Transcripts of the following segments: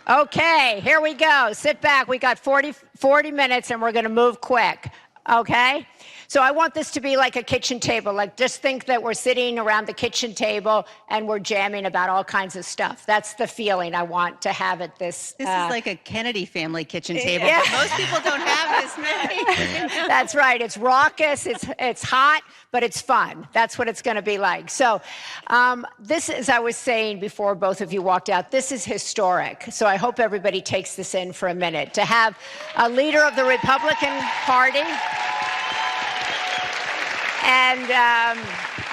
Okay, here we go. Sit back. We got 40 minutes and we're going to move quick. Okay? So I want this to be like a kitchen table. Like, just think that we're sitting around the kitchen table and we're jamming about all kinds of stuff. That's the feeling I want to have at this. This is like a Kennedy family kitchen table, yeah. But most people don't have this many. That's right. It's raucous, it's hot, but it's fun. That's what it's going to be like. So this, as I was saying before both of you walked out, this is historic. So I hope everybody takes this in for a minute. To have a leader of the Republican Party and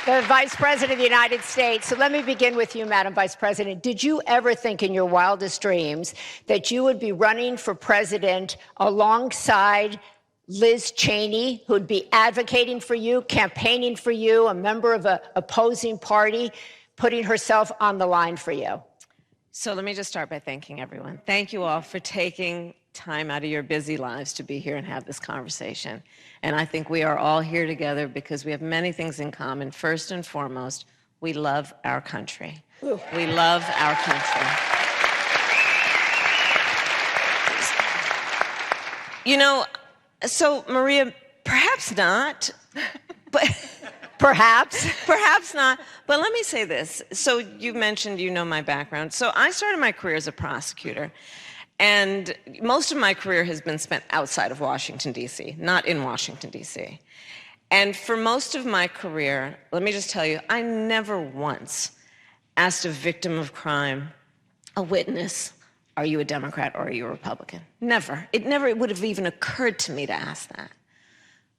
the Vice President of the United States. So let me begin with you, Madam Vice President. Did you ever think in your wildest dreams that you would be running for president alongside Liz Cheney, who'd be advocating for you, campaigning for you, a member of an opposing party, putting herself on the line for you? So let me just start by thanking everyone. Thank you all for taking time out of your busy lives to be here and have this conversation. And I think we are all here together because we have many things in common. First and foremost, we love our country. Ooh. We love our country. You know, so Maria, perhaps not, but Perhaps not. But let me say this. So you mentioned, you know, my background. So I started my career as a prosecutor. And most of my career has been spent outside of Washington, D.C., not in Washington, D.C. And for most of my career, let me just tell you, I never once asked a victim of crime, a witness, are you a Democrat or are you a Republican? Never. It would have even occurred to me to ask that.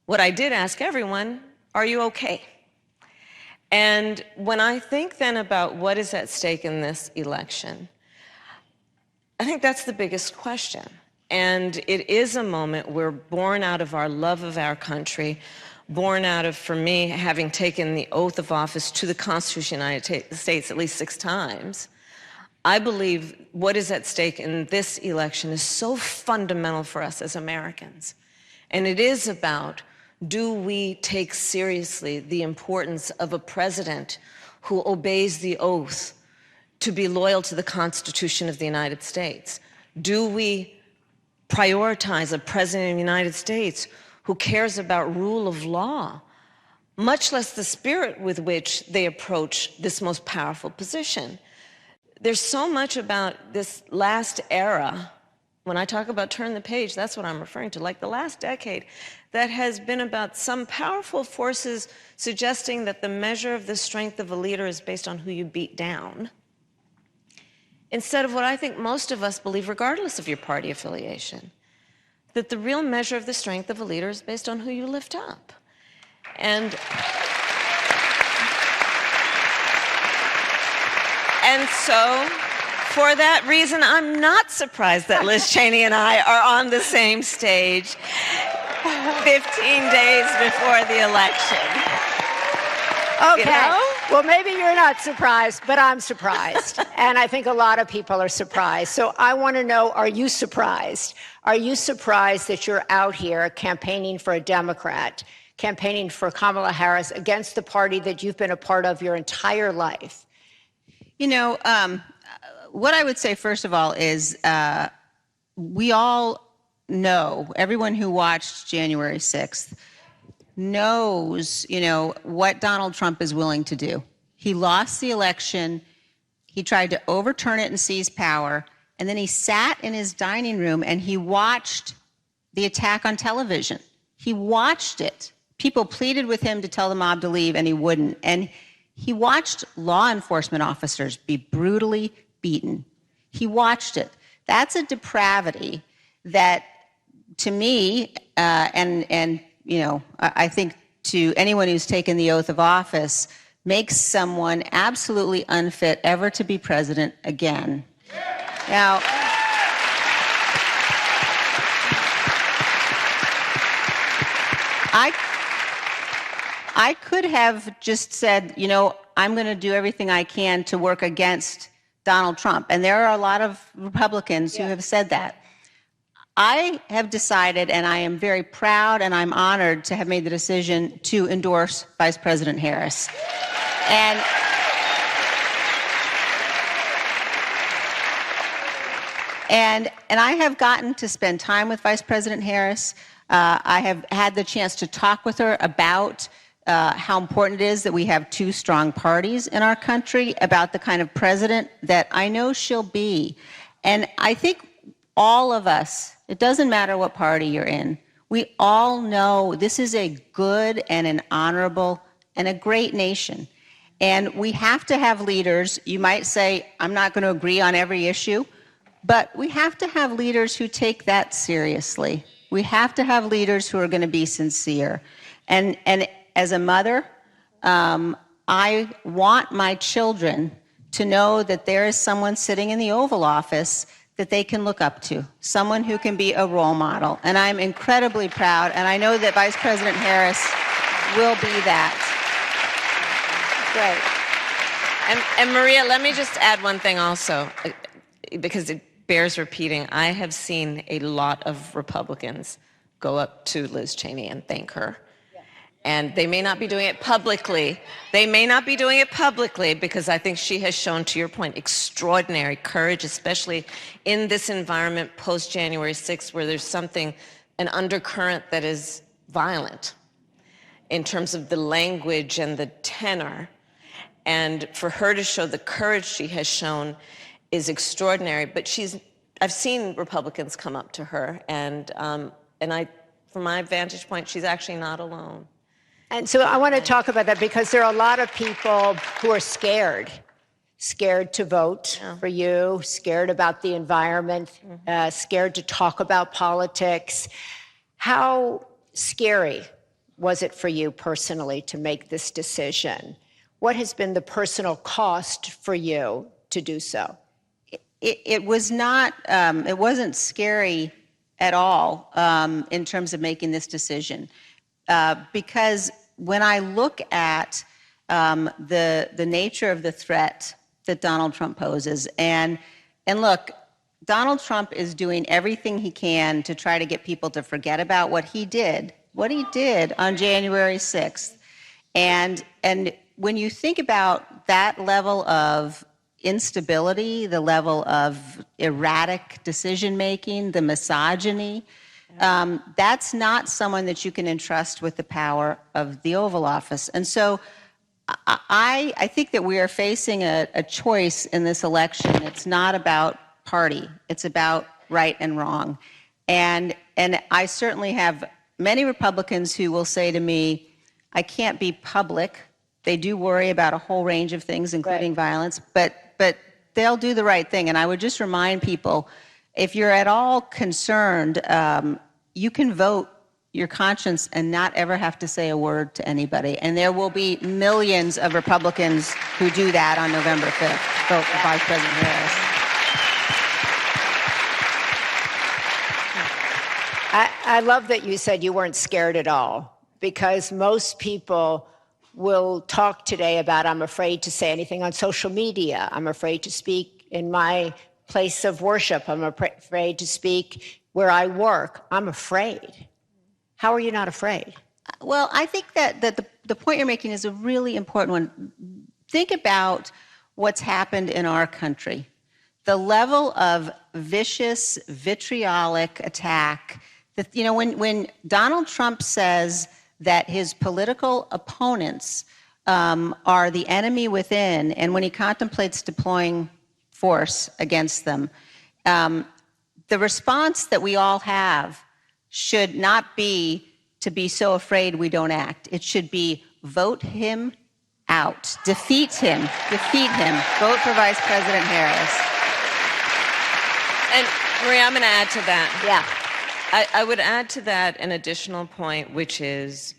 What I did ask everyone, are you okay? And when I think then about what is at stake in this election, I think that's the biggest question. And it is a moment we're born out of our love of our country, born out of, for me, having taken the oath of office to the Constitution of the United States at least 6 times. I believe what is at stake in this election is so fundamental for us as Americans. And it is about, do we take seriously the importance of a president who obeys the oath to be loyal to the Constitution of the United States? Do we prioritize a president of the United States who cares about rule of law, much less the spirit with which they approach this most powerful position? There's so much about this last era. When I talk about turn the page, that's what I'm referring to, like the last decade, that has been about some powerful forces suggesting that the measure of the strength of a leader is based on who you beat down, instead of what I think most of us believe, regardless of your party affiliation, that the real measure of the strength of a leader is based on who you lift up. And so, for that reason, I'm not surprised that Liz Cheney and I are on the same stage 15 days before the election. Okay. You know? Well, maybe you're not surprised, but I'm surprised. And I think a lot of people are surprised. So I want to know, are you surprised? Are you surprised that you're out here campaigning for a Democrat, campaigning for Kamala Harris against the party that you've been a part of your entire life? You know, what I would say, first of all, is we all know, everyone who watched January 6th knows, you know, what Donald Trump is willing to do. He lost the election. He tried to overturn it and seize power. And then he sat in his dining room and he watched the attack on television. He watched it. People pleaded with him to tell the mob to leave and he wouldn't. And he watched law enforcement officers be brutally beaten. He watched it. That's a depravity that, to me, and you know, I think to anyone who's taken the oath of office, makes someone absolutely unfit ever to be president again. Now, I could have just said, you know, I'm going to do everything I can to work against Donald Trump. And there are a lot of Republicans who have said that. I have decided, and I am very proud and I'm honored to have made the decision to endorse Vice President Harris. And And I have gotten to spend time with Vice President Harris. I have had the chance to talk with her about how important it is that we have two strong parties in our country, about the kind of president that I know she'll be. And I think all of us, it doesn't matter what party you're in, we all know this is a good and an honorable and a great nation. And we have to have leaders. You might say, I'm not going to agree on every issue, but we have to have leaders who take that seriously. We have to have leaders who are going to be sincere. And as a mother, I want my children to know that there is someone sitting in the Oval Office that they can look up to, someone who can be a role model. And I'm incredibly proud, and I know that Vice President Harris will be that. Great. And Maria, let me just add one thing also, because it bears repeating. I have seen a lot of Republicans go up to Liz Cheney and thank her. And they may not be doing it publicly. They may not be doing it publicly because I think she has shown, to your point, extraordinary courage, especially in this environment post-January 6th, where there's something, an undercurrent that is violent in terms of the language and the tenor. And for her to show the courage she has shown is extraordinary. But I've seen Republicans come up to her, and from my vantage point, she's actually not alone. And so I want to talk about that because there are a lot of people who are scared to vote for you, scared about the environment, scared to talk about politics. How scary was it for you personally to make this decision? What has been the personal cost for you to do so? It was not, it wasn't scary at all in terms of making this decision. Because when I look at the nature of the threat that Donald Trump poses, and look, Donald Trump is doing everything he can to try to get people to forget about what he did on January 6th. And when you think about that level of instability, the level of erratic decision-making, the misogyny, that's not someone that you can entrust with the power of the Oval Office. And so I think that we are facing a choice in this election. It's not about party. It's about right and wrong. And I certainly have many Republicans who will say to me, I can't be public. They do worry about a whole range of things, including violence, but they'll do the right thing. And I would just remind people, if you're at all concerned, you can vote your conscience and not ever have to say a word to anybody. And there will be millions of Republicans who do that on November 5th. Vote for Vice President Harris. I love that you said you weren't scared at all, because most people will talk today about, I'm afraid to say anything on social media. I'm afraid to speak in my place of worship. I'm afraid to speak where I work. I'm afraid. How are you not afraid? Well, I think that the point you're making is a really important one. Think about what's happened in our country. The level of vicious, vitriolic attack that, you know, when Donald Trump says that his political opponents are the enemy within, and when he contemplates deploying force against them, the response that we all have should not be to be so afraid we don't act. It should be vote him out, defeat him, vote for Vice President Harris. And Maria, I'm going to add to that. Yeah. I would add to that an additional point, which is,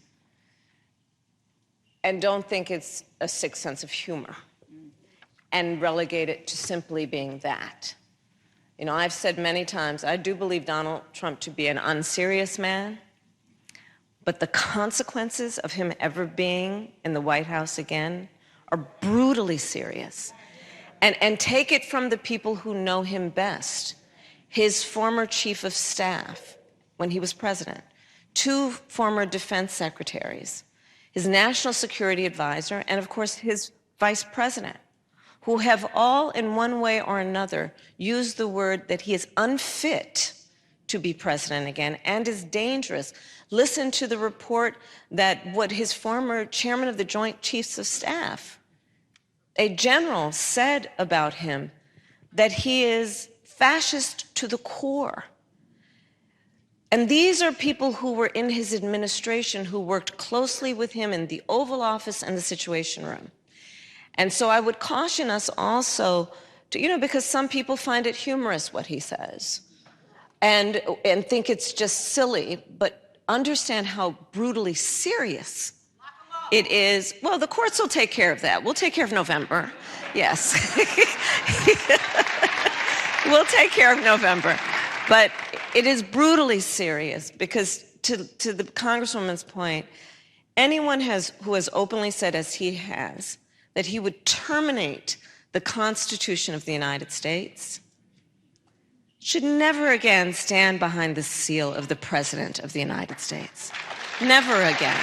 and don't think it's a sick sense of humor and relegate it to simply being that. You know, I've said many times, I do believe Donald Trump to be an unserious man, but the consequences of him ever being in the White House again are brutally serious. And take it from the people who know him best. His former chief of staff, when he was president, 2 former defense secretaries, his national security advisor, and of course his vice president, who have all in one way or another used the word that he is unfit to be president again and is dangerous. Listen to the report that what his former chairman of the Joint Chiefs of Staff, a general, said about him, that he is fascist to the core. And these are people who were in his administration, who worked closely with him in the Oval Office and the Situation Room. And so I would caution us also to, because some people find it humorous what he says and think it's just silly, but understand how brutally serious it is. Well, the courts will take care of that. We'll take care of November. Yes. We'll take care of November. But it is brutally serious because to the Congresswoman's point, anyone who has openly said, as he has, that he would terminate the Constitution of the United States should never again stand behind the seal of the President of the United States. Never again.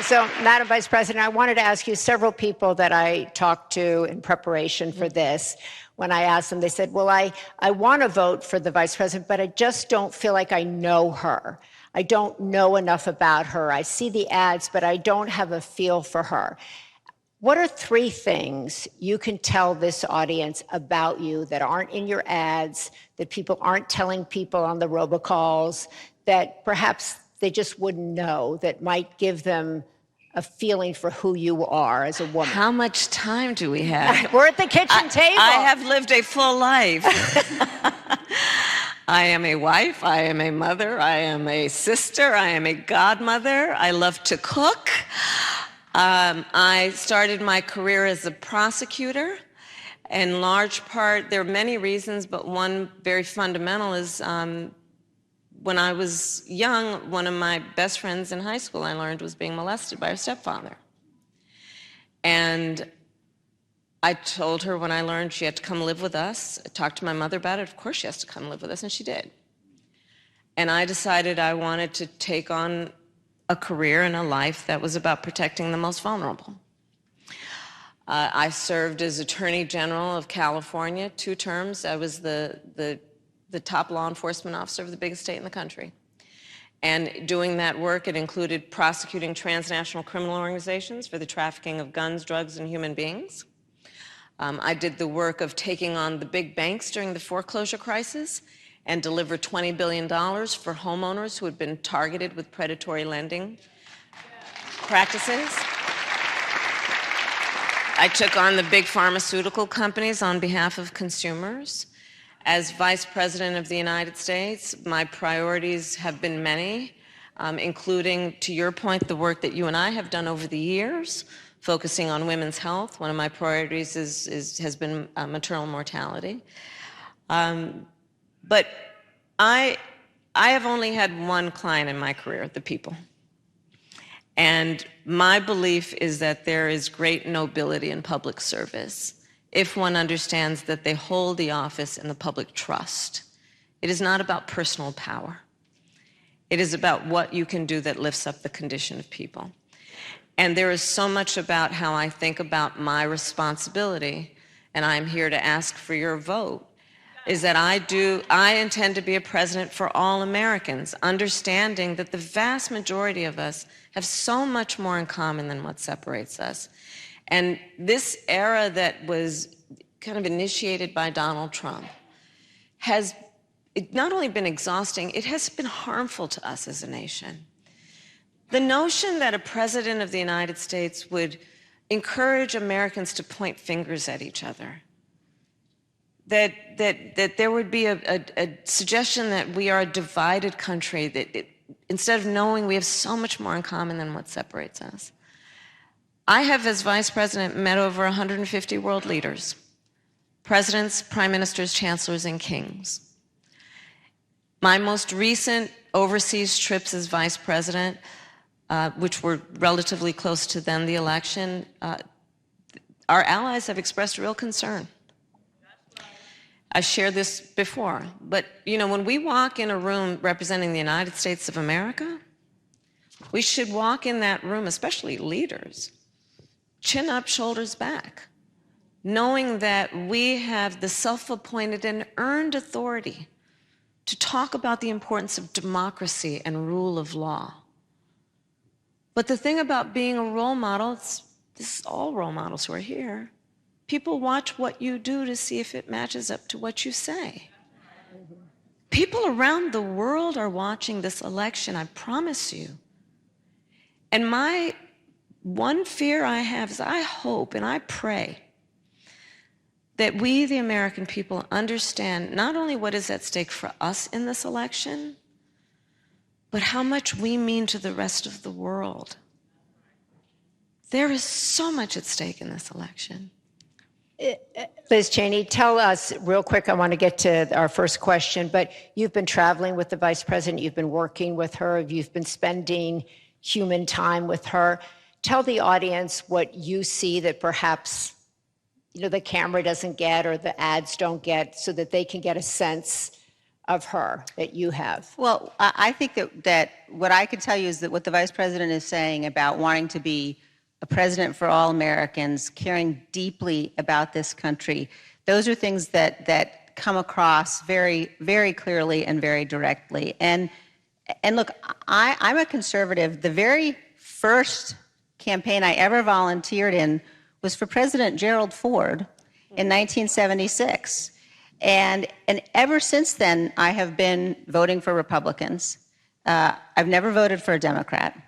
So, Madam Vice President, I wanted to ask you, several people that I talked to in preparation for this, when I asked them, they said, well, I want to vote for the Vice President, but I just don't feel like I know her. I don't know enough about her. I see the ads, but I don't have a feel for her. What are 3 things you can tell this audience about you that aren't in your ads, that people aren't telling people on the robocalls, that perhaps they just wouldn't know, that might give them a feeling for who you are as a woman? How much time do we have? We're at the kitchen table. I have lived a full life. I am a wife, I am a mother, I am a sister, I am a godmother, I love to cook. I started my career as a prosecutor. In large part, there are many reasons, but one very fundamental is when I was young, one of my best friends in high school, I learned, was being molested by her stepfather. And I told her when I learned she had to come live with us. I talked to my mother about it. Of course she has to come live with us, and she did. And I decided I wanted to take on a career and a life that was about protecting the most vulnerable. I served as Attorney General of California 2 terms. I was the top law enforcement officer of the biggest state in the country. And doing that work, it included prosecuting transnational criminal organizations for the trafficking of guns, drugs, and human beings. I did the work of taking on the big banks during the foreclosure crisis and delivered $20 billion for homeowners who had been targeted with predatory lending practices. I took on the big pharmaceutical companies on behalf of consumers. As Vice President of the United States, my priorities have been many, including, to your point, the work that you and I have done over the years, focusing on women's health. One of my priorities has been maternal mortality. But I have only had one client in my career, the people. And my belief is that there is great nobility in public service if one understands that they hold the office in the public trust. It is not about personal power. It is about what you can do that lifts up the condition of people. And there is so much about how I think about my responsibility, and I'm here to ask for your vote, is that I intend to be a president for all Americans, understanding that the vast majority of us have so much more in common than what separates us. And this era that was kind of initiated by Donald Trump has not only been exhausting, it has been harmful to us as a nation. The notion that a president of the United States would encourage Americans to point fingers at each other, that there would be a suggestion that we are a divided country, that instead of knowing we have so much more in common than what separates us. I have, as Vice President, met over 150 world leaders, presidents, prime ministers, chancellors, and kings. My most recent overseas trips as Vice President, which were relatively close to then the election, our allies have expressed real concern. I shared this before, but when we walk in a room representing the United States of America, We should walk in that room, especially leaders, chin up, shoulders back, knowing that we have the self-appointed and earned authority to talk about the importance of democracy and rule of law. But the thing about being a role model, this is all role models who are here. People watch what you do to see if it matches up to what you say. People around the world are watching this election, I promise you. And my one fear I have is I hope and I pray that we, the American people, understand not only what is at stake for us in this election, but how much we mean to the rest of the world. There is so much at stake in this election. Liz Cheney, tell us real quick, I want to get to our first question, but you've been traveling with the Vice President, you've been working with her, you've been spending human time with her. Tell the audience what you see that perhaps the camera doesn't get or the ads don't get, so that they can get a sense of her that you have. Well, I think that what I could tell you is that what the Vice President is saying about wanting to be a president for all Americans, caring deeply about this country, those are things that come across very, very clearly and very directly. And look, I'm a conservative. The very first campaign I ever volunteered in was for President Gerald Ford in 1976. And ever since then, I have been voting for Republicans. I've never voted for a Democrat.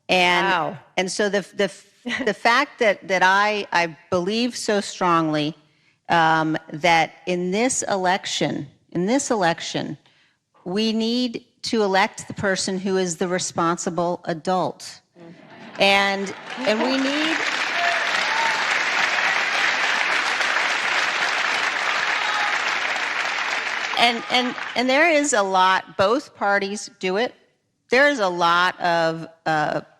And, wow. And so the fact that I believe so strongly that in this election, we need to elect the person who is the responsible adult. And we need... And there is a lot, both parties do it. There is a lot of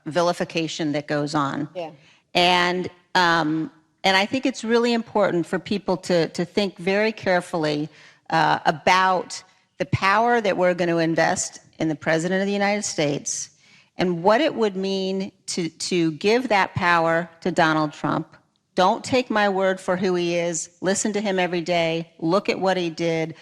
vilification that goes on. Yeah. And I think it's really important for people to think very carefully about the power that we're going to invest in the President of the United States and what it would mean to give that power to Donald Trump. Don't take my word for who he is. Listen to him every day. Look at what he did.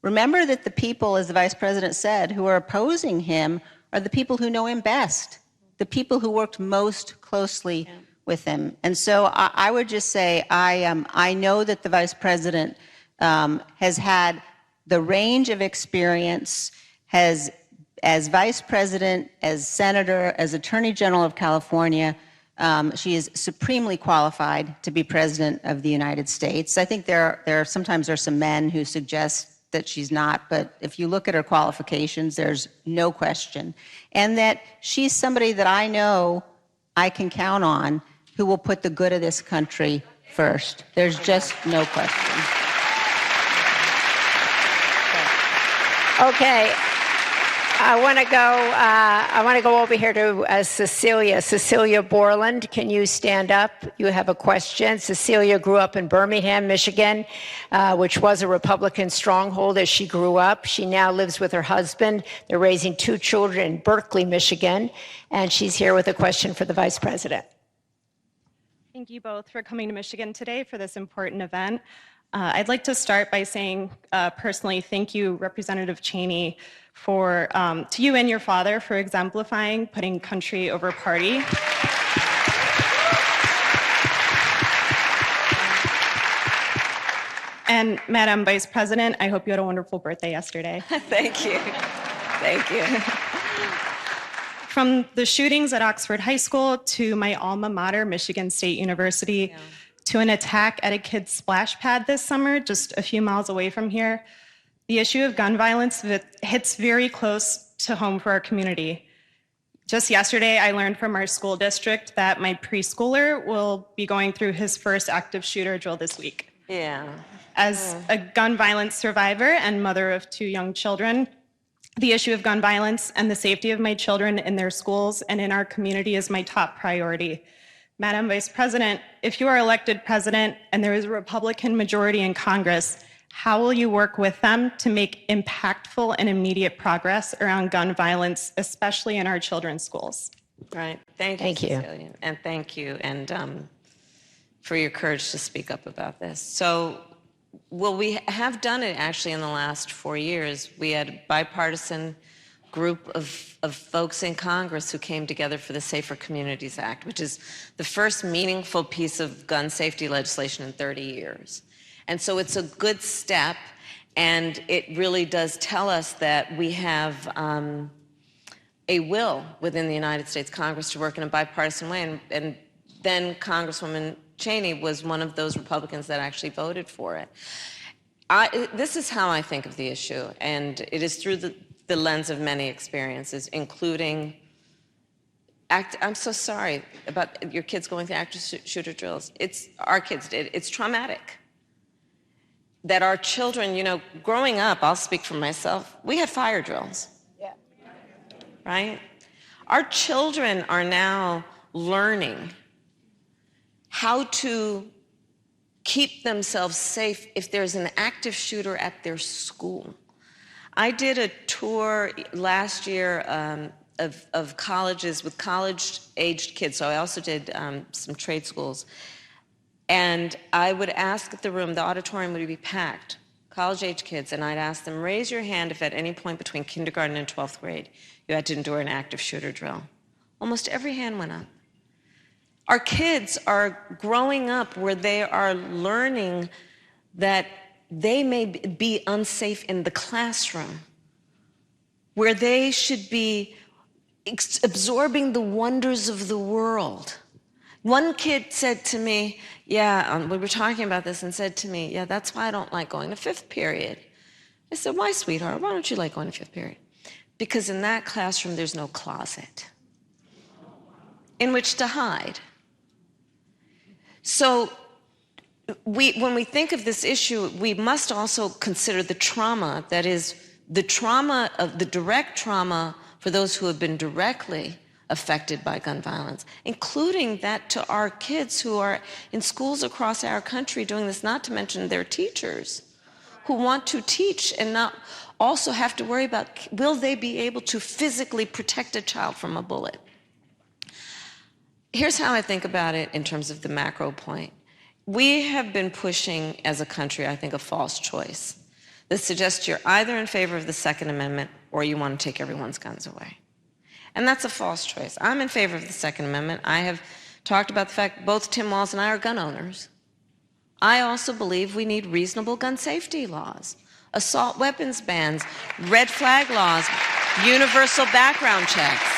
Remember that the people, as the Vice President said, who are opposing him are the people who know him best, the people who worked most closely with him. And so I would just say I know that the Vice President has had the range of experience, as Vice President, as Senator, as Attorney General of California. She is supremely qualified to be President of the United States. I think there sometimes are some men who suggest that she's not, but if you look at her qualifications, there's no question. And that she's somebody that I know I can count on who will put the good of this country first. There's just no question. Okay. I want to go over here to Cecilia Borland. Can you stand up? You have a question. Cecilia grew up in Birmingham, Michigan, which was a Republican stronghold as she grew up. She now lives with her husband. They're raising 2 children in Berkeley, Michigan, and she's here with a question for the Vice President. Thank you both for coming to Michigan today for this important event. I'd like to start by saying personally, thank you, Representative Cheney, for to you and your father for exemplifying putting country over party. And Madam Vice President, I hope you had a wonderful birthday yesterday. Thank you. Thank you. From the shootings at Oxford High School to my alma mater, Michigan State University, to an attack at a kid's splash pad this summer, just a few miles away from here, the issue of gun violence hits very close to home for our community. Just yesterday, I learned from our school district that my preschooler will be going through his first active shooter drill this week. Yeah. As a gun violence survivor and mother of 2 young children, the issue of gun violence and the safety of my children in their schools and in our community is my top priority. Madam Vice President, if you are elected president and there is a Republican majority in Congress, how will you work with them to make impactful and immediate progress around gun violence, especially in our children's schools? Right. Thank you, Thank you. Cecilia. And thank you, and for your courage to speak up about this. So, well, we have done it actually in the last 4 years. We had a bipartisan group of folks in Congress who came together for the Safer Communities Act, which is the first meaningful piece of gun safety legislation in 30 years. And so it's a good step, and it really does tell us that we have a will within the United States Congress to work in a bipartisan way. And then Congresswoman Cheney was one of those Republicans that actually voted for it. This is how I think of the issue, and it is through the lens of many experiences, including I'm so sorry about your kids going through active shooter drills. Our kids did. It's traumatic. That our children, growing up, I'll speak for myself, we had fire drills. Yeah. Right? Our children are now learning how to keep themselves safe if there's an active shooter at their school. I did a tour last year of colleges with college-aged kids, so I also did some trade schools. And I would ask the auditorium would be packed, college-age kids, and I'd ask them, raise your hand if at any point between kindergarten and 12th grade you had to endure an active shooter drill. Almost every hand went up. Our kids are growing up where they are learning that they may be unsafe in the classroom, where they should be absorbing the wonders of the world. One kid said to me, we were talking about this, and said to me, that's why I don't like going to fifth period. I said, why, sweetheart? Why don't you like going to fifth period? Because in that classroom, there's no closet in which to hide. So when we think of this issue, we must also consider the trauma, that is, the direct trauma for those who have been directly affected by gun violence, including that to our kids who are in schools across our country doing this, not to mention their teachers who want to teach and not also have to worry about, will they be able to physically protect a child from a bullet? Here's how I think about it in terms of the macro point. We have been pushing, as a country, I think, a false choice that suggests you're either in favor of the Second Amendment or you want to take everyone's guns away. And that's a false choice. I'm in favor of the Second Amendment. I have talked about the fact both Tim Walz and I are gun owners. I also believe we need reasonable gun safety laws, assault weapons bans, red flag laws, universal background checks.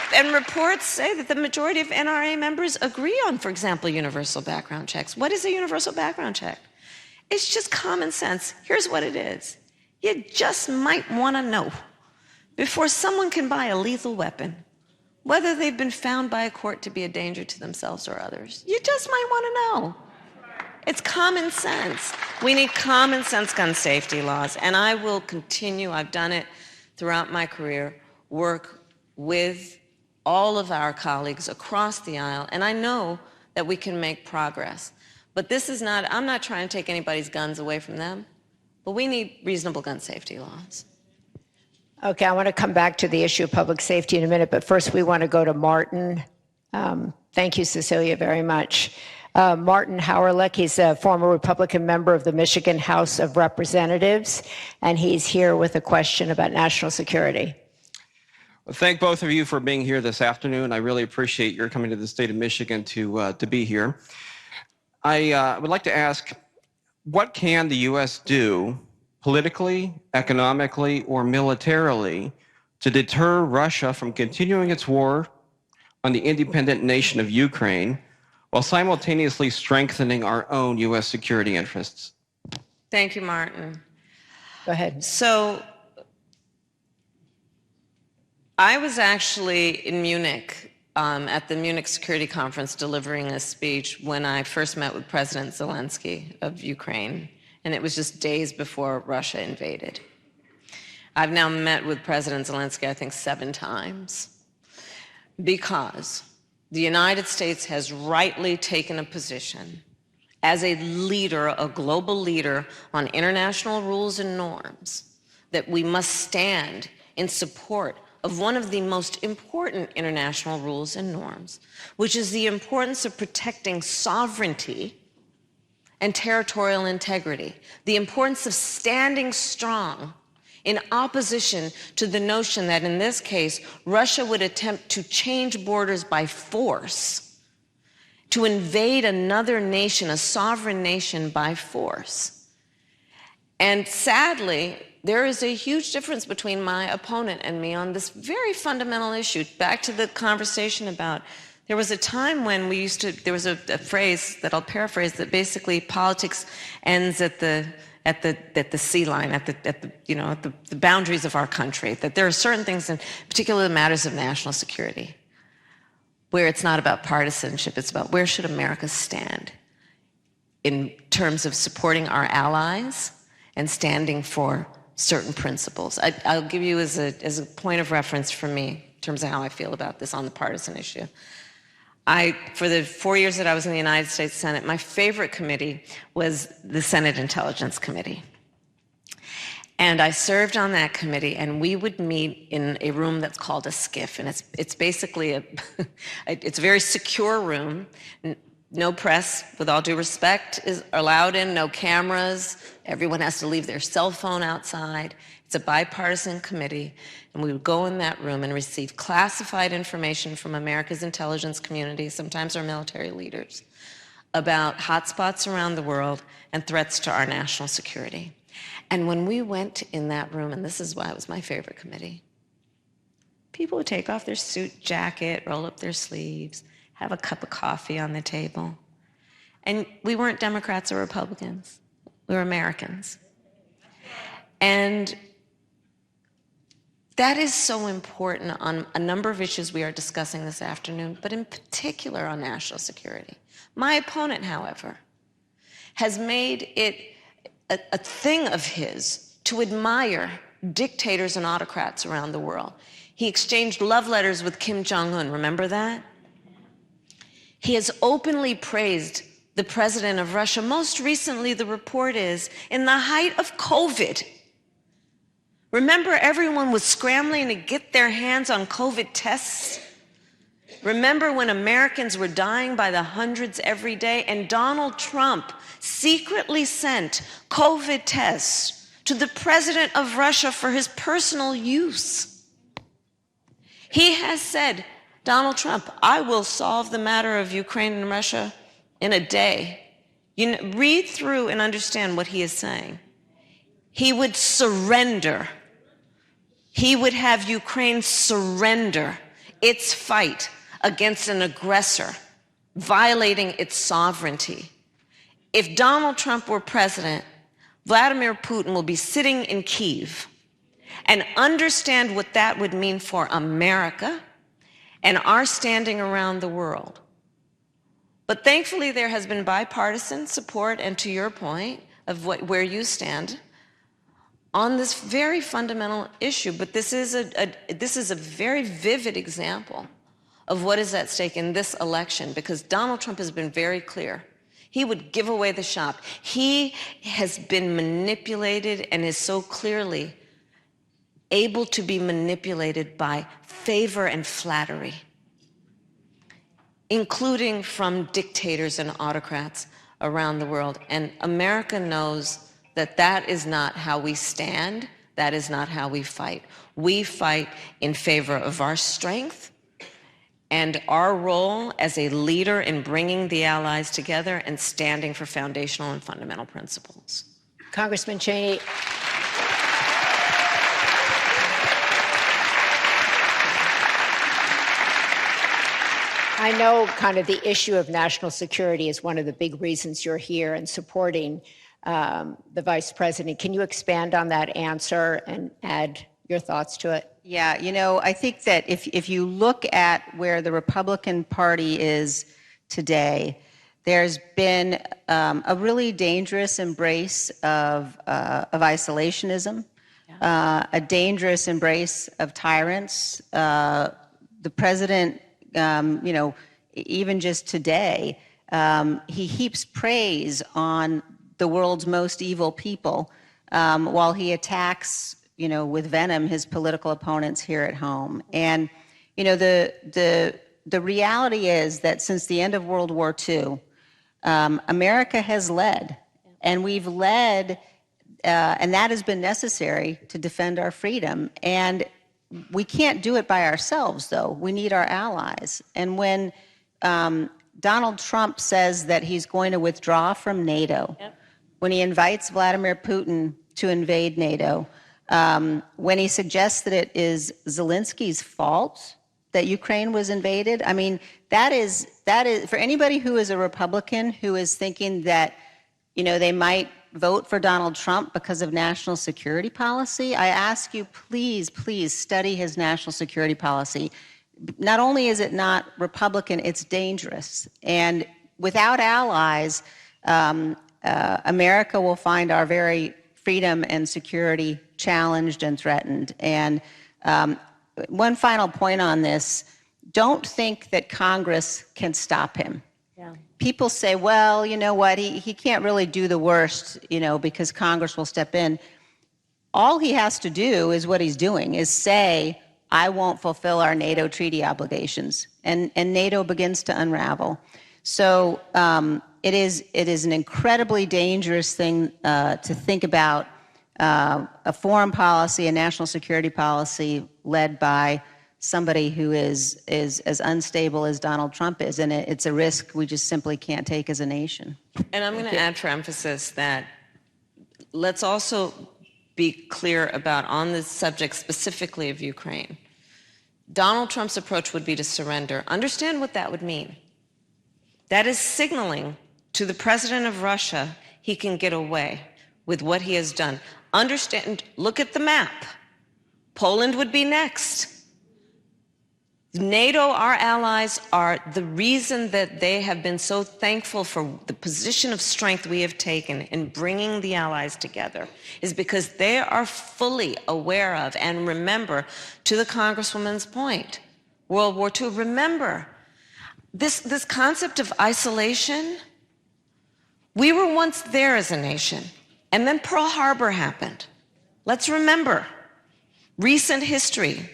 And reports say that the majority of NRA members agree on, for example, universal background checks. What is a universal background check? It's just common sense. Here's what it is. You just might want to know, before someone can buy a lethal weapon, whether they've been found by a court to be a danger to themselves or others. You just might want to know. It's common sense. We need common sense gun safety laws, and I will continue, I've done it throughout my career, work with all of our colleagues across the aisle, and I know that we can make progress. But this is not, I'm not trying to take anybody's guns away from them, but we need reasonable gun safety laws. Okay, I want to come back to the issue of public safety in a minute, but first we want to go to Martin. Thank you, Cecilia, very much. Martin Hauerlich, he's a former Republican member of the Michigan House of Representatives, and he's here with a question about national security. Well, thank both of you for being here this afternoon. I really appreciate your coming to the state of Michigan to be here. I would like to ask, what can the U.S. do politically, economically, or militarily to deter Russia from continuing its war on the independent nation of Ukraine while simultaneously strengthening our own U.S. security interests? Thank you, Martin. Go ahead. So I was actually in Munich at the Munich Security Conference delivering a speech when I first met with President Zelensky of Ukraine, and it was just days before Russia invaded. I've now met with President Zelensky, I think, 7 times, because the United States has rightly taken a position as a leader, a global leader on international rules and norms, that we must stand in support of one of the most important international rules and norms, which is the importance of protecting sovereignty and territorial integrity, the importance of standing strong in opposition to the notion that in this case, Russia would attempt to change borders by force, to invade another nation, a sovereign nation, by force. And sadly, there is a huge difference between my opponent and me on this very fundamental issue. Back to the conversation about, there was a time when there was a phrase that I'll paraphrase, that basically politics ends at the sea line, at the boundaries of our country, that there are certain things, in particular matters of national security, where it's not about partisanship, it's about where should America stand in terms of supporting our allies and standing for certain principles. I'll give you as a point of reference for me, in terms of how I feel about this on the partisan issue. For the 4 years that I was in the United States Senate, my favorite committee was the Senate Intelligence Committee. And I served on that committee, and we would meet in a room that's called a SCIF, and it's basically it's a very secure room. No press, with all due respect, is allowed in, no cameras. Everyone has to leave their cell phone outside. It's a bipartisan committee, and we would go in that room and receive classified information from America's intelligence community, sometimes our military leaders, about hotspots around the world and threats to our national security. And when we went in that room, and this is why it was my favorite committee, people would take off their suit jacket, roll up their sleeves, have a cup of coffee on the table. And we weren't Democrats or Republicans. We were Americans. And that is so important on a number of issues we are discussing this afternoon, but in particular on national security. My opponent, however, has made it a thing of his to admire dictators and autocrats around the world. He exchanged love letters with Kim Jong-un, remember that? He has openly praised the president of Russia. Most recently, the report is, in the height of COVID. Remember, everyone was scrambling to get their hands on COVID tests? Remember when Americans were dying by the hundreds every day, and Donald Trump secretly sent COVID tests to the president of Russia for his personal use? He has said, Donald Trump, I will solve the matter of Ukraine and Russia in a day. Read through and understand what he is saying. He would surrender. He would have Ukraine surrender its fight against an aggressor, violating its sovereignty. If Donald Trump were president, Vladimir Putin will be sitting in Kyiv and understand what that would mean for America and our standing around the world. But thankfully, there has been bipartisan support, and to your point of where you stand on this very fundamental issue. But this is a very vivid example of what is at stake in this election, because Donald Trump has been very clear. He would give away the shop. He has been manipulated and is so clearly able to be manipulated by favor and flattery, including from dictators and autocrats around the world. And America knows that that is not how we stand. That is not how we fight. We fight in favor of our strength and our role as a leader in bringing the allies together and standing for foundational and fundamental principles. Congressman Cheney. I know kind of the issue of national security is one of the big reasons you're here and supporting the vice president. Can you expand on that answer and add your thoughts to it? Yeah, I think that if you look at where the Republican Party is today, there's been a really dangerous embrace of isolationism, a dangerous embrace of tyrants. The president, even just today, he heaps praise on the world's most evil people while he attacks with venom his political opponents here at home. And, the reality is that since the end of World War II, America has led, and we've led, and that has been necessary to defend our freedom. And we can't do it by ourselves, though. We need our allies. And when Donald Trump says that he's going to withdraw from NATO, when he invites Vladimir Putin to invade NATO, when he suggests that it is Zelensky's fault that Ukraine was invaded, I mean, that is for anybody who is a Republican who is thinking that, they might vote for Donald Trump because of national security policy, I ask you, please, please study his national security policy. Not only is it not Republican, it's dangerous. And without allies, America will find our very freedom and security challenged and threatened. And one final point on this, don't think that Congress can stop him. Yeah. People say, well, you know what, he can't really do the worst, because Congress will step in. All he has to do is what he's doing, is say, I won't fulfill our NATO treaty obligations, and NATO begins to unravel. So it is an incredibly dangerous thing to think about a foreign policy, a national security policy led by somebody who is as unstable as Donald Trump is, and it's a risk we just simply can't take as a nation. And I'm going to add for emphasis that let's also be clear about, on this subject specifically of Ukraine, Donald Trump's approach would be to surrender. Understand what that would mean. That is signaling to the president of Russia he can get away with what he has done. Understand, look at the map. Poland would be next. NATO, our allies, are the reason that they have been so thankful for the position of strength we have taken in bringing the allies together, is because they are fully aware of, and remember, to the Congresswoman's point, World War II, remember, this concept of isolation, we were once there as a nation, and then Pearl Harbor happened. Let's remember, recent history.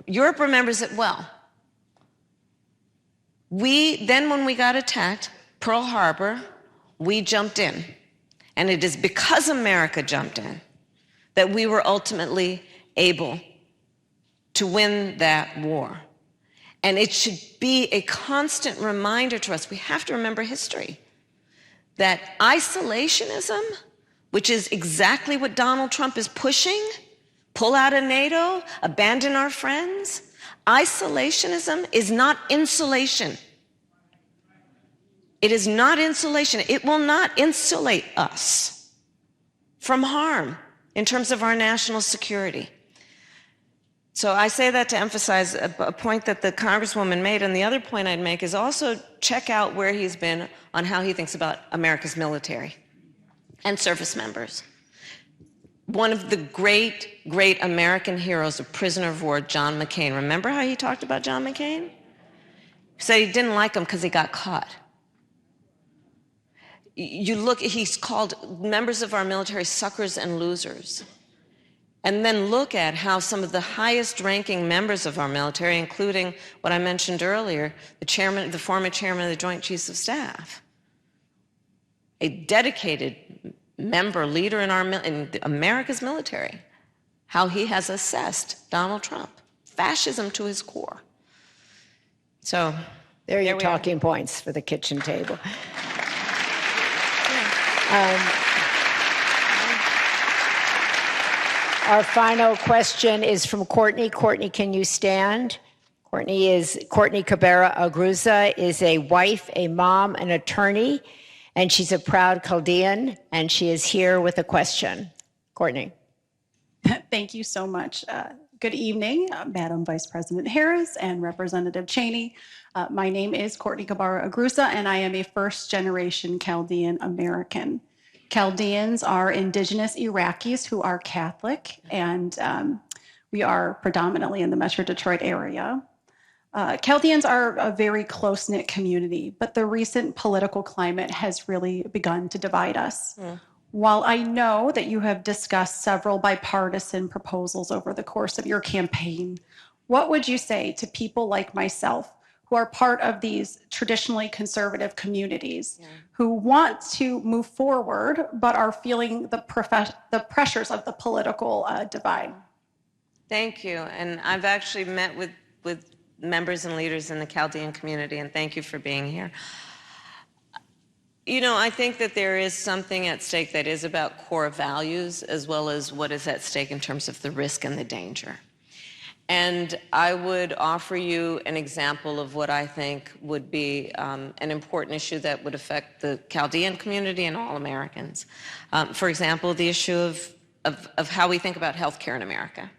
Europe remembers it well. When we got attacked, Pearl Harbor, we jumped in. And it is because America jumped in that we were ultimately able to win that war. And it should be a constant reminder to us, we have to remember history, that isolationism, which is exactly what Donald Trump is pushing, pull out of NATO, abandon our friends. Isolationism is not insulation. It is not insulation. It will not insulate us from harm in terms of our national security. So I say that to emphasize a point that the Congresswoman made, and the other point I'd make is also check out where he's been on how he thinks about America's military and service members. One of the great, great American heroes, a prisoner of war, John McCain. Remember how he talked about John McCain? He said he didn't like him because he got caught. You look, he's called members of our military suckers and losers. And then look at how some of the highest ranking members of our military, including what I mentioned earlier, the former chairman of the Joint Chiefs of Staff, a dedicated member, leader in America's military, how he has assessed Donald Trump. Fascism to his core. So there are your talking points for the kitchen table. Our final question is from Courtney. Courtney, can you stand? Courtney Cabrera Agruza is a wife, a mom, an attorney, and she's a proud Chaldean, and she is here with a question. Courtney. Thank you so much. Good evening, Madam Vice President Harris and Representative Cheney. My name is Courtney Cabrera Agruza, and I am a first-generation Chaldean American. Chaldeans are indigenous Iraqis who are Catholic, and we are predominantly in the Metro Detroit area. Chaldeans are a very close-knit community, but the recent political climate has really begun to divide us. While I know that you have discussed several bipartisan proposals over the course of your campaign, what would you say to people like myself who are part of these traditionally conservative communities who want to move forward but are feeling the pressures of the political divide? Thank you. And I've actually met with members and leaders in the Chaldean community, and thank you for being here. You know, I think that there is something at stake that is about core values as well as what is at stake in terms of the risk and the danger. And I would offer you an example of what I think would be an important issue that would affect the Chaldean community and all Americans. For example, the issue of how we think about healthcare in America.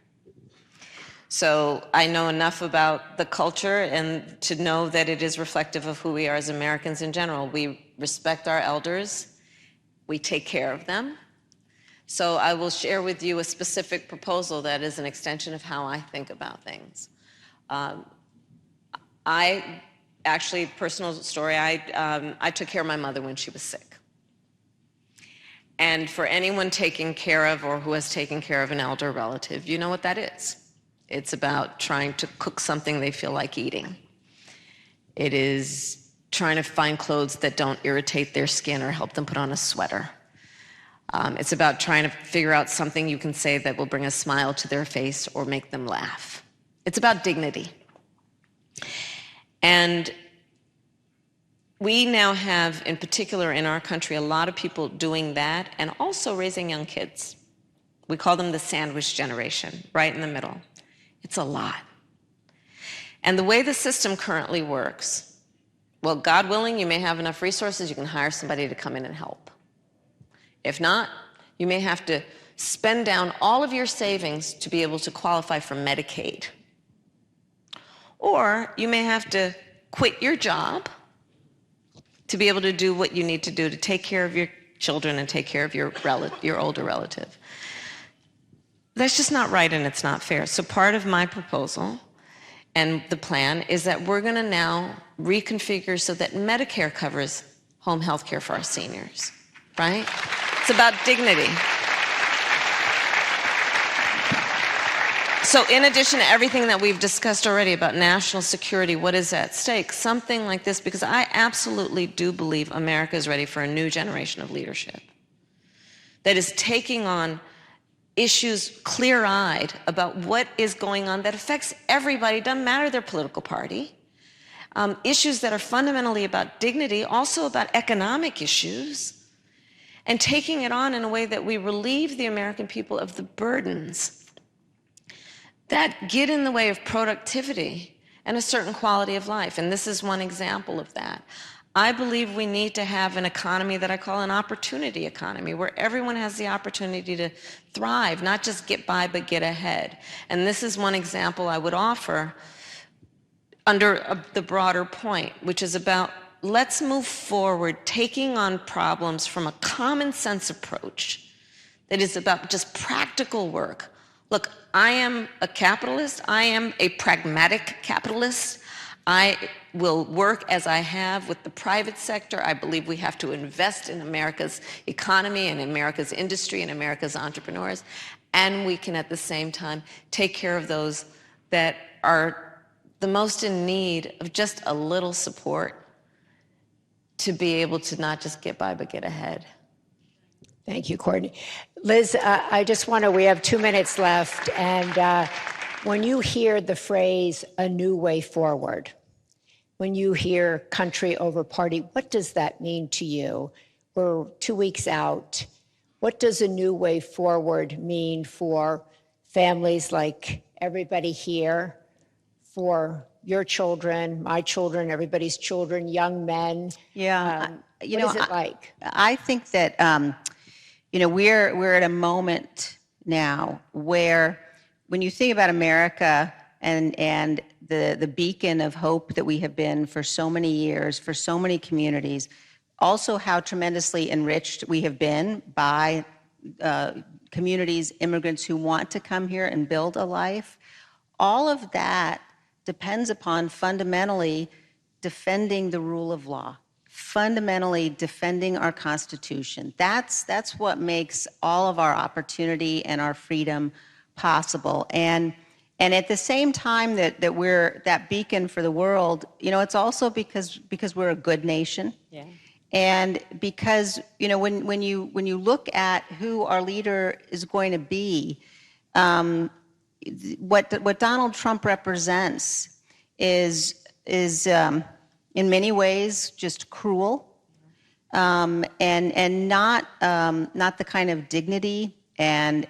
So I know enough about the culture and to know that it is reflective of who we are as Americans in general. We respect our elders. We take care of them. So I will share with you a specific proposal that is an extension of how I think about things. Personal story, I took care of my mother when she was sick. And for anyone taking care of or who has taken care of an elder relative, you know what that is. It's about trying to cook something they feel like eating. It is trying to find clothes that don't irritate their skin or help them put on a sweater. It's about trying to figure out something you can say that will bring a smile to their face or make them laugh. It's about dignity. And we now have, in particular in our country, a lot of people doing that and also raising young kids. We call them the sandwich generation, right in the middle. It's a lot. And the way the system currently works, well, God willing, you may have enough resources, you can hire somebody to come in and help. If not, you may have to spend down all of your savings to be able to qualify for Medicaid. Or you may have to quit your job to be able to do what you need to do to take care of your children and take care of your older relative. That's just not right and it's not fair. So part of my proposal and the plan is that we're going to now reconfigure so that Medicare covers home health care for our seniors, right? It's about dignity. So in addition to everything that we've discussed already about national security, what is at stake, something like this, because I absolutely do believe America is ready for a new generation of leadership that is taking on issues clear-eyed about what is going on that affects everybody, doesn't matter their political party, issues that are fundamentally about dignity, also about economic issues, and taking it on in a way that we relieve the American people of the burdens that get in the way of productivity and a certain quality of life. And this is one example of that. I believe we need to have an economy that I call an opportunity economy, where everyone has the opportunity to thrive, not just get by, but get ahead. And this is one example I would offer under the broader point, which is about let's move forward, taking on problems from a common sense approach that is about just practical work. Look, I am a capitalist. I am a pragmatic capitalist. I will work as I have with the private sector. I believe we have to invest in America's economy and America's industry and America's entrepreneurs. And we can at the same time take care of those that are the most in need of just a little support to be able to not just get by, but get ahead. Thank you, Courtney. Liz, I just want to, we have 2 minutes left. And when you hear the phrase, a new way forward, when you hear country over party, what does that mean to you? We're 2 weeks out. What does a new way forward mean for families like everybody here, for your children, my children, everybody's children, young men? Yeah, what is it like? I think that we're at a moment now where, when you think about America and the beacon of hope that we have been for so many years, for so many communities, also how tremendously enriched we have been by communities, immigrants who want to come here and build a life, all of that depends upon fundamentally defending the rule of law, fundamentally defending our Constitution. That's what makes all of our opportunity and our freedom possible. And at the same time that we're that beacon for the world, it's also because we're a good nation. Yeah. And because, when you look at who our leader is going to be, what Donald Trump represents is in many ways just cruel, and not the kind of dignity and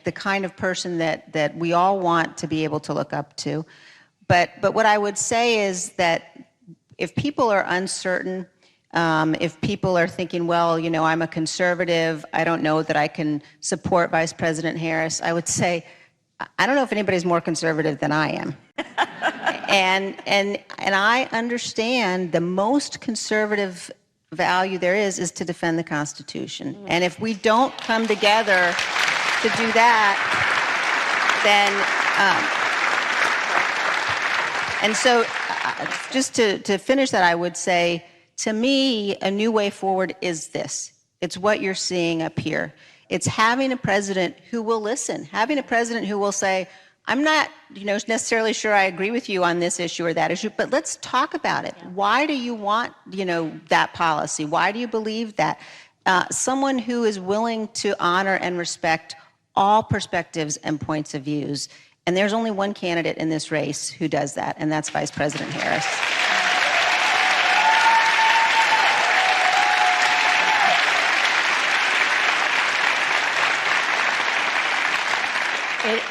the kind of person that we all want to be able to look up to. But what I would say is that if people are uncertain, if people are thinking, well, I'm a conservative, I don't know that I can support Vice President Harris, I would say, I don't know if anybody's more conservative than I am. And I understand the most conservative value there is to defend the Constitution. And if we don't come together to do that, then and so just to finish that, I would say, to me, a new way forward is this. It's what you're seeing up here. It's having a president who will listen, having a president who will say, I'm not, necessarily sure I agree with you on this issue or that issue, but let's talk about it. Yeah. Why do you want, that policy? Why do you believe that? Someone who is willing to honor and respect all perspectives and points of views. And there's only one candidate in this race who does that, and that's Vice President Harris.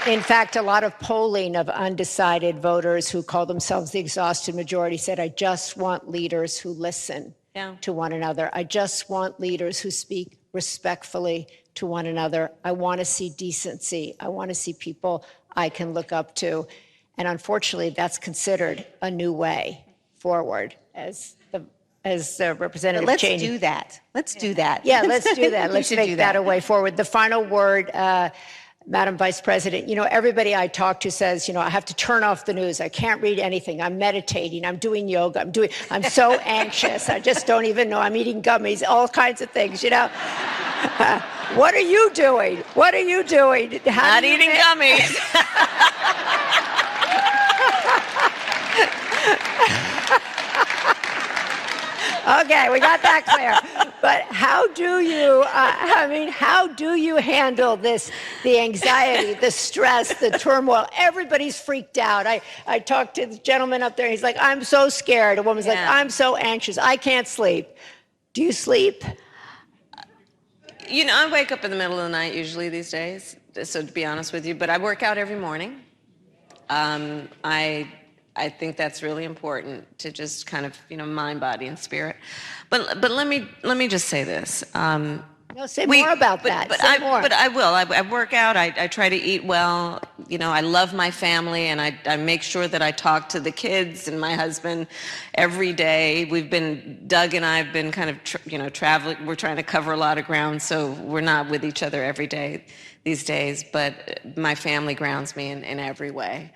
In fact, a lot of polling of undecided voters who call themselves the exhausted majority said, I just want leaders who listen to one another. I just want leaders who speak respectfully to one another. I want to see decency. I want to see people I can look up to. And unfortunately, that's considered a new way forward, as Representative Let's Cheney. do that. Let's do that. Yeah, let's do that. Let's should make do that a way forward. The final word, Madam Vice President, everybody I talk to says, I have to turn off the news. I can't read anything. I'm meditating. I'm doing yoga. I'm so anxious. I just don't even know. I'm eating gummies, all kinds of things, What are you doing? What are you doing? Not eating gummies. Okay, we got that clear. But how do you, how do you handle this, the anxiety, the stress, the turmoil? Everybody's freaked out. I talked to the gentleman up there, he's like, I'm so scared. A woman's like, I'm so anxious. I can't sleep. Do you sleep? I wake up in the middle of the night usually these days, so to be honest with you, but I work out every morning. I think that's really important to just kind of, mind, body, and spirit. But let me just say this. No, say more about that. But say more. But I will. I work out. I try to eat well. I love my family, and I make sure that I talk to the kids and my husband every day. Doug and I have been kind of, traveling. We're trying to cover a lot of ground, so we're not with each other every day these days. But my family grounds me in every way.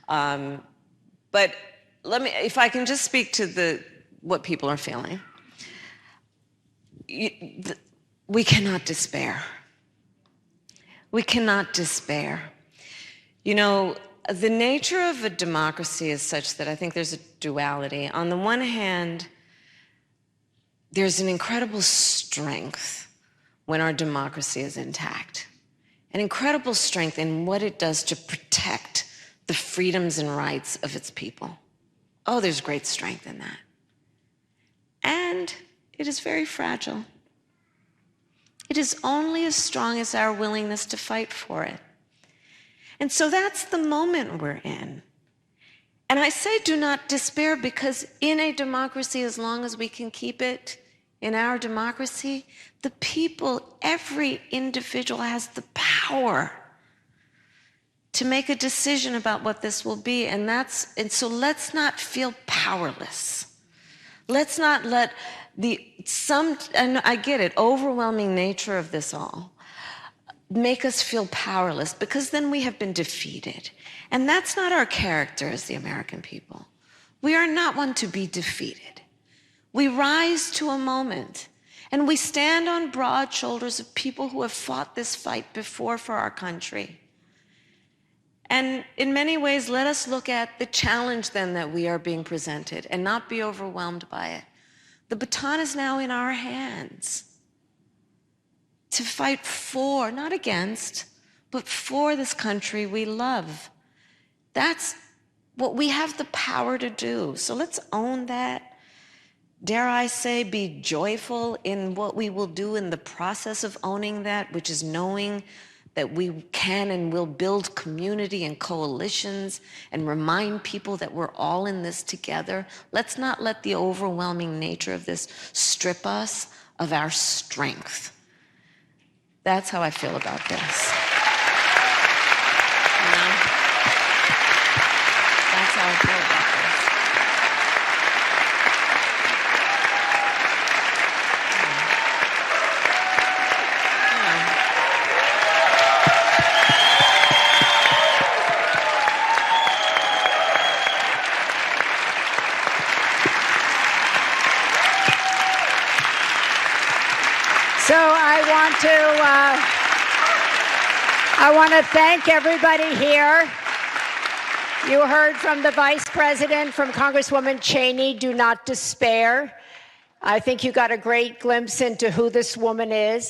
But if I can just speak to what people are feeling. We cannot despair. We cannot despair. The nature of a democracy is such that I think there's a duality. On the one hand, there's an incredible strength when our democracy is intact. An incredible strength in what it does to protect the freedoms and rights of its people. Oh, there's great strength in that. And it is very fragile. It is only as strong as our willingness to fight for it. And so that's the moment we're in. And I say do not despair because in a democracy, as long as we can keep it in our democracy, the people, every individual has the power to make a decision about what this will be. And so let's not feel powerless. Let's not let and I get it, overwhelming nature of this all, make us feel powerless, because then we have been defeated. And that's not our character as the American people. We are not one to be defeated. We rise to a moment, and we stand on broad shoulders of people who have fought this fight before for our country. And in many ways, let us look at the challenge then that we are being presented and not be overwhelmed by it. The baton is now in our hands to fight for, not against, but for this country we love. That's what we have the power to do. So let's own that. Dare I say, be joyful in what we will do in the process of owning that, which is knowing that we can and will build community and coalitions and remind people that we're all in this together. Let's not let the overwhelming nature of this strip us of our strength. That's how I feel about this. You know? That's how I feel about this. So I want to thank everybody here. You heard from the Vice President, from Congresswoman Cheney, do not despair. I think you got a great glimpse into who this woman is.